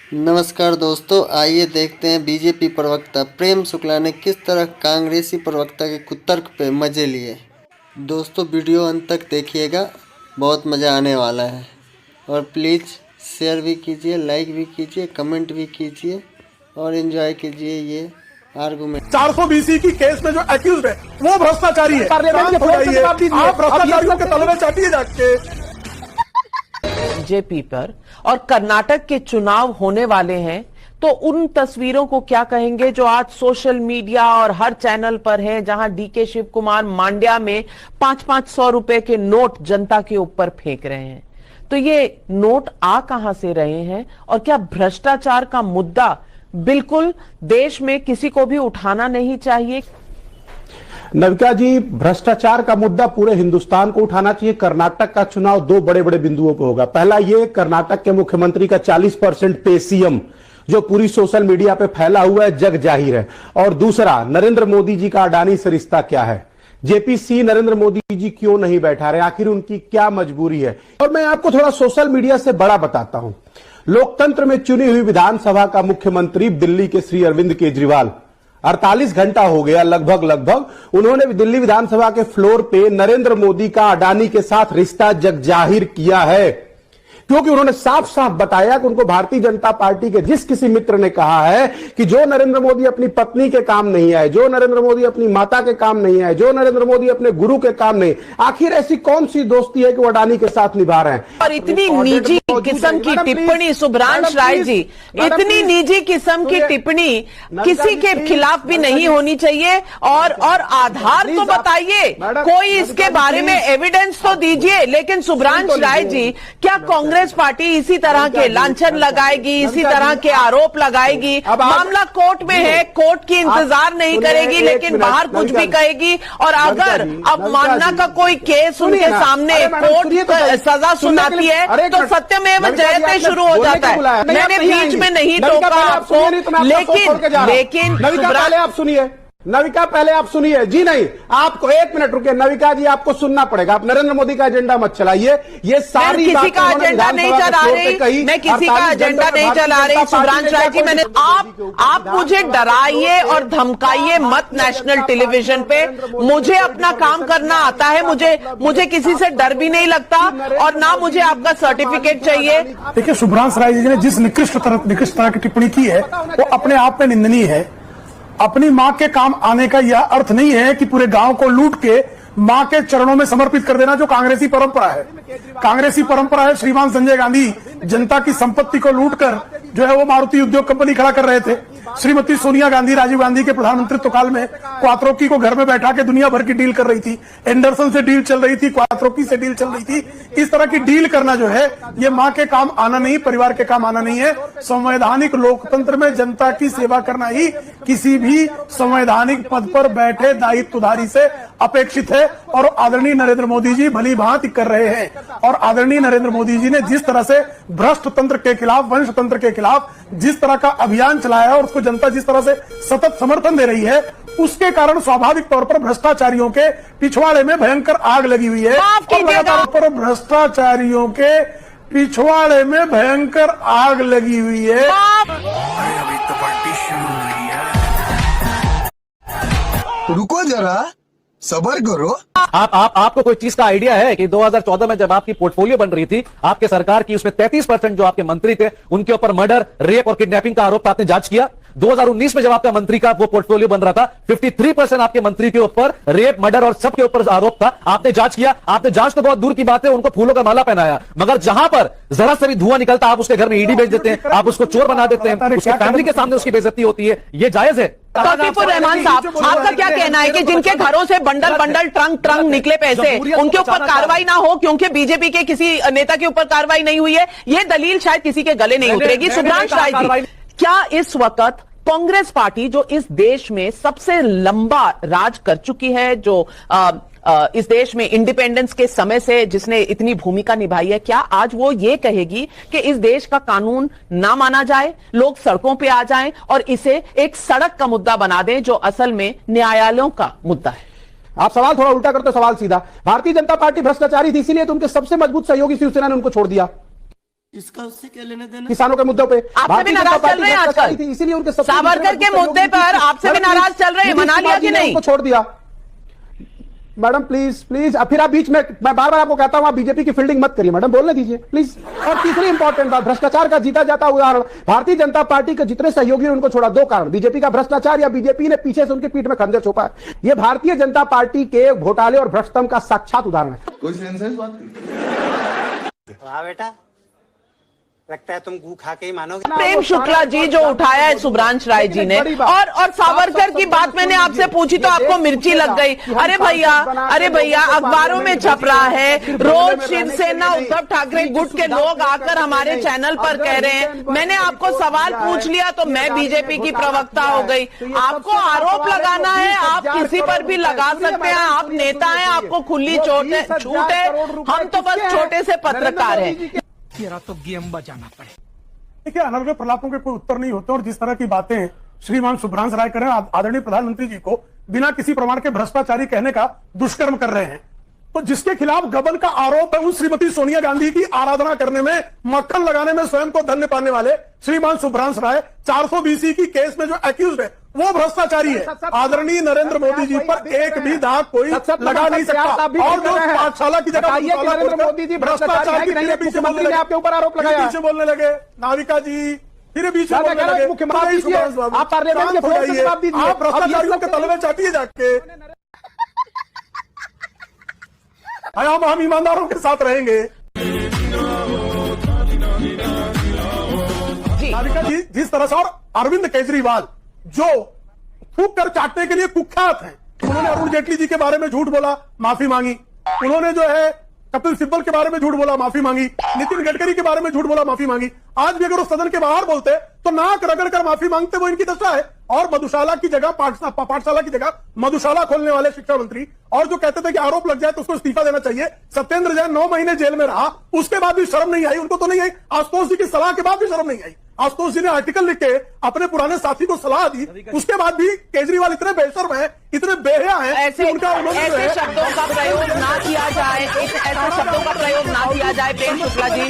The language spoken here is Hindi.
नमस्कार दोस्तों, आइए देखते हैं बीजेपी प्रवक्ता प्रेम शुक्ला ने किस तरह कांग्रेसी प्रवक्ता के कुतर्क पे मजे लिए। दोस्तों वीडियो अंत तक देखिएगा, बहुत मज़ा आने वाला है। और प्लीज़ शेयर भी कीजिए, लाइक भी कीजिए, कमेंट भी कीजिए और एंजॉय कीजिए ये आर्गुमेंट। 420 की केस में जो एक्यूज है वो भ्रष्टाचारी है। आप भ्रष्टाचारियों के तलवे चाटिए जाके। बीजेपी पर और कर्नाटक के चुनाव होने वाले हैं तो उन तस्वीरों को क्या कहेंगे जो आज सोशल मीडिया और हर चैनल पर है, जहां डीके शिव कुमार मांड्या में 500-500 रुपए के नोट जनता के ऊपर फेंक रहे हैं। तो ये नोट आ कहां से रहे हैं और क्या भ्रष्टाचार का मुद्दा बिल्कुल देश में किसी को भी उठाना नहीं चाहिए? नविका जी, भ्रष्टाचार का मुद्दा पूरे हिंदुस्तान को उठाना चाहिए। कर्नाटक का चुनाव दो बड़े बड़े बिंदुओं पर होगा। पहला ये, कर्नाटक के मुख्यमंत्री का 40% पे सीएम जो पूरी सोशल मीडिया पे फैला हुआ है, जग जाहिर है। और दूसरा, नरेंद्र मोदी जी का अडानी से रिश्ता क्या है। जेपीसी नरेंद्र मोदी जी क्यों नहीं बैठा रहे, आखिर उनकी क्या मजबूरी है। और मैं आपको थोड़ा सोशल मीडिया से बड़ा बताता हूं। लोकतंत्र में चुनी हुई विधानसभा का मुख्यमंत्री दिल्ली के श्री अरविंद केजरीवाल 48 घंटा हो गया लगभग उन्होंने दिल्ली विधानसभा के फ्लोर पे नरेंद्र मोदी का अडानी के साथ रिश्ता जग जाहिर किया है, क्योंकि उन्होंने साफ साफ बताया कि उनको भारतीय जनता पार्टी के जिस किसी मित्र ने कहा है कि जो नरेंद्र मोदी अपनी पत्नी के काम नहीं आए, जो नरेंद्र मोदी अपनी माता के काम नहीं आए, जो नरेंद्र मोदी अपने गुरु के काम नहीं, आखिर ऐसी कौन सी दोस्ती है कि वो अडानी के साथ निभा रहे हैं। और इतनी निजी किस्म की टिप्पणी सुभ्रांश राय जी, इतनी निजी किस्म की टिप्पणी किसी के खिलाफ भी नहीं होनी चाहिए। और आधार तो बताइए, कोई इसके बारे में एविडेंस तो दीजिए। लेकिन सुभ्रांश राय जी, क्या कांग्रेस पार्टी इसी तरह के लांछन लगाएगी, इसी तरह के आरोप लगाएगी? मामला कोर्ट में है, कोर्ट की इंतजार नहीं करेगी, लेकिन बाहर कुछ भी कहेगी। और अगर अवमानना का कोई केस उनके सामने कोर्ट सजा सुनाती है तो सत्यमेव जयते शुरू हो जाता है। मैंने बीच में नहीं टोका आपको, लेकिन आप सुनिए नविका, पहले आप सुनिए। जी नहीं, आपको 1 मिनट रुके नविका जी, आपको सुनना पड़ेगा। आप नरेंद्र मोदी का एजेंडा मत चलाइए। ये सारी किसी का एजेंडा नहीं चला रही, मैं किसी का एजेंडा नहीं चला रही सुभ्रांश राय जी। मैंने आप मुझे डराइए और धमकाइए मत नेशनल टेलीविजन पे। मुझे अपना काम करना आता है, मुझे किसी से डर भी नहीं लगता और ना मुझे आपका सर्टिफिकेट चाहिए। देखिए, सुभ्रांश राय जी ने जिस निकृष्ट तरह की टिप्पणी की है वो अपने आप में निंदनीय है। अपनी मां के काम आने का यह अर्थ नहीं है कि पूरे गांव को लूट के मां के चरणों में समर्पित कर देना, जो कांग्रेसी परंपरा है। कांग्रेसी परंपरा है, श्रीमान संजय गांधी जनता की संपत्ति को लूटकर जो है वो मारुति उद्योग कंपनी खड़ा कर रहे थे। श्रीमती सोनिया गांधी राजीव गांधी के प्रधानमंत्रित्व काल में क्वात्रोकी को घर में बैठा के दुनिया भर की डील कर रही थी। एंडरसन से डील चल रही थी, क्वात्रोकी से डील चल रही थी। इस तरह की डील करना जो है ये मां के काम आना नहीं, परिवार के काम आना नहीं है। संवैधानिक लोकतंत्र में जनता की सेवा करना ही किसी भी संवैधानिक पद पर बैठे दायित्वधारी से अपेक्षित है। और आदरणीय नरेंद्र मोदी जी भली भांति कर रहे हैं। और आदरणीय नरेंद्र मोदी जी ने जिस तरह से भ्रष्ट तंत्र के खिलाफ, वंश तंत्र के खिलाफ जिस तरह का अभियान चलाया है और उसको जनता जिस तरह से सतत समर्थन दे रही है, उसके कारण स्वाभाविक तौर पर भ्रष्टाचारियों के पिछवाड़े में भयंकर आग लगी हुई है। और भ्रष्टाचारियों के पिछवाड़े में भयंकर आग लगी हुई है। अभी तो पार्टी शुरू हुई है, रुको जरा, सबर करो। आपको कोई चीज का आइडिया है कि 2014 में जब आपकी पोर्टफोलियो बन रही थी आपके सरकार की, उसमें 33% जो आपके मंत्री थे उनके ऊपर मर्डर, रेप और किडनैपिंग का आरोप था, आपने जांच किया? 2019 में जब आपका मंत्री का वो पोर्टफोलियो बन रहा था, 53% आपके मंत्री के ऊपर रेप, मर्डर और सबके ऊपर आरोप था, आपने जांच किया? आपने जांच तो बहुत दूर की बात है, उनको फूलों का माला पहनाया, मगर जहां पर जरा सा भी धुआं निकलता आप उसके घर में ईडी भेज देते हैं, आप उसको चोर बना देते हैं, उसकी फैमिली के सामने उसकी बेइज्जती होती है। ये जायज है? तौसीफुर रहमान साहब, आपका क्या कहना है कि जिनके घरों से बंडल ट्रंक निकले पैसे, उनके ऊपर कार्रवाई ना हो क्योंकि बीजेपी के किसी नेता के ऊपर कार्रवाई नहीं हुई है? ये दलील शायद किसी के गले नहीं उतरेगी। सुभ्रांश राय जी, क्या इस वक्त कांग्रेस पार्टी जो इस देश में सबसे लंबा राज कर चुकी है, जो इस देश में इंडिपेंडेंस के समय से जिसने इतनी भूमिका निभाई है, क्या आज वो ये कहेगी कि इस देश का कानून ना माना जाए, लोग सड़कों पे आ जाएं और इसे एक सड़क का मुद्दा बना दें जो असल में न्यायालयों का मुद्दा है? आप सवाल थोड़ा उल्टा करते, सवाल सीधा। भारतीय जनता पार्टी भ्रष्टाचारी थी, इसीलिए तो उनके सबसे मजबूत सहयोगी शिवसेना ने उनको छोड़ दिया। इसका उससे क्या लेना देना? किसानों के मुद्दों पे आपसे भी नाराज चल रहे हैं आजकल, इसीलिए उनके सावरकर के मुद्दे पर आपसे भी नाराज चल रहे हैं, मना लिया कि नहीं? छोड़ दिया। मैडम प्लीज प्लीज, अब फिर आप बीच में, मैं बार बार आपको कहता हूं आप बीजेपी की फील्डिंग मत करिए मैडम, बोलने दीजिए प्लीज। और तीसरी इंपॉर्टेंट बात, भ्रष्टाचार का जीता जाता उदाहरण, भारतीय जनता पार्टी के जितने सहयोगी उनको छोड़ा, दो कारण, बीजेपी का भ्रष्टाचार या बीजेपी ने पीछे से उनकी पीठ में खंजर छोपा है। ये भारतीय जनता पार्टी के घोटाले और भ्रष्टम का साक्षात उदाहरण है। कोई सेंस है इस बात की? वाह बेटा, लगता है तुम गू खा के ही मानोगे। प्रेम शुक्ला जी जो उठाया है शुभ्रांश राय जी ने, और सावरकर की बात मैंने आपसे पूछी तो आपको मिर्ची लग गई। अरे भैया अखबारों में छप रहा है, रोज शिवसेना उद्धव ठाकरे गुट के लोग आकर हमारे चैनल पर कह रहे हैं। मैंने आपको सवाल पूछ लिया तो मैं बीजेपी की प्रवक्ता हो गई। आपको आरोप लगाना है, आप किसी पर भी लगा सकते हैं, आप नेता हैं, आपको खुली छूट है, हम तो बस छोटे से पत्रकार हैं। तो गेम बजाना पड़े। देखिए, अनर्गल प्रलापों के कोई उत्तर नहीं होते, और जिस तरह की बातें श्रीमान शुभ्रांश राय कर रहे हैं, आदरणीय प्रधानमंत्री जी को बिना किसी प्रमाण के भ्रष्टाचारी कहने का दुष्कर्म कर रहे हैं, तो जिसके खिलाफ गबन का आरोप है, उस श्रीमती सोनिया गांधी की आराधना करने में, मक्खन लगाने में स्वयं को धन्य पाने वाले श्रीमान शुभ्रांश राय 420 की केस में जो एक्यूज है वो भ्रष्टाचारी है। आदरणीय नरेंद्र मोदी जी पर एक भी दाग कोई लगा नहीं सकता। और जो पाठशाला की जगह नरेंद्र मोदी जी भ्रष्टाचार के पीछे आपके ऊपर आरोप लगाया, पीछे बोलने लगे, नाविका जी फिर बीच में बोलने लगे। मुख्यमंत्री आप पार्लियामेंट के फ्लोर से जवाब दीजिए, आप भ्रष्टाचारियों के तलवे चाटिए जाके। हम ईमानदारों के साथ रहेंगे। नाविका जी जिस तरह से, और अरविंद केजरीवाल जो फूक कर चाटने के लिए कुख्यात हैं, उन्होंने अरुण जेटली जी के बारे में झूठ बोला, माफी मांगी। उन्होंने जो है कपिल सिब्बल के बारे में झूठ बोला, माफी मांगी। नितिन गडकरी के बारे में झूठ बोला, माफी मांगी। आज भी अगर वो सदन के बाहर बोलते तो नाक रगड़ कर माफी मांगते, वो इनकी दशा है। और मधुशाला की जगह पाठशाला की जगह मधुशाला खोलने वाले शिक्षा मंत्री, और जो कहते थे कि आरोप लग जाए तो उसको इस्तीफा देना चाहिए। सत्येंद्र जैन 9 महीने जेल में रहा, उसके बाद भी शर्म नहीं आई, उनको तो नहीं आई। आशुतोष जी की सलाह के बाद भी शर्म नहीं आई। आशुतोष जी ने आर्टिकल लिख के अपने पुराने साथी को सलाह दी, उसके बाद भी केजरीवाल इतने बेशर्म हैं, इतने बेहया हैं, ऐसे शब्दों का प्रयोग ना किया जाए, प्रेम शुक्ला जी।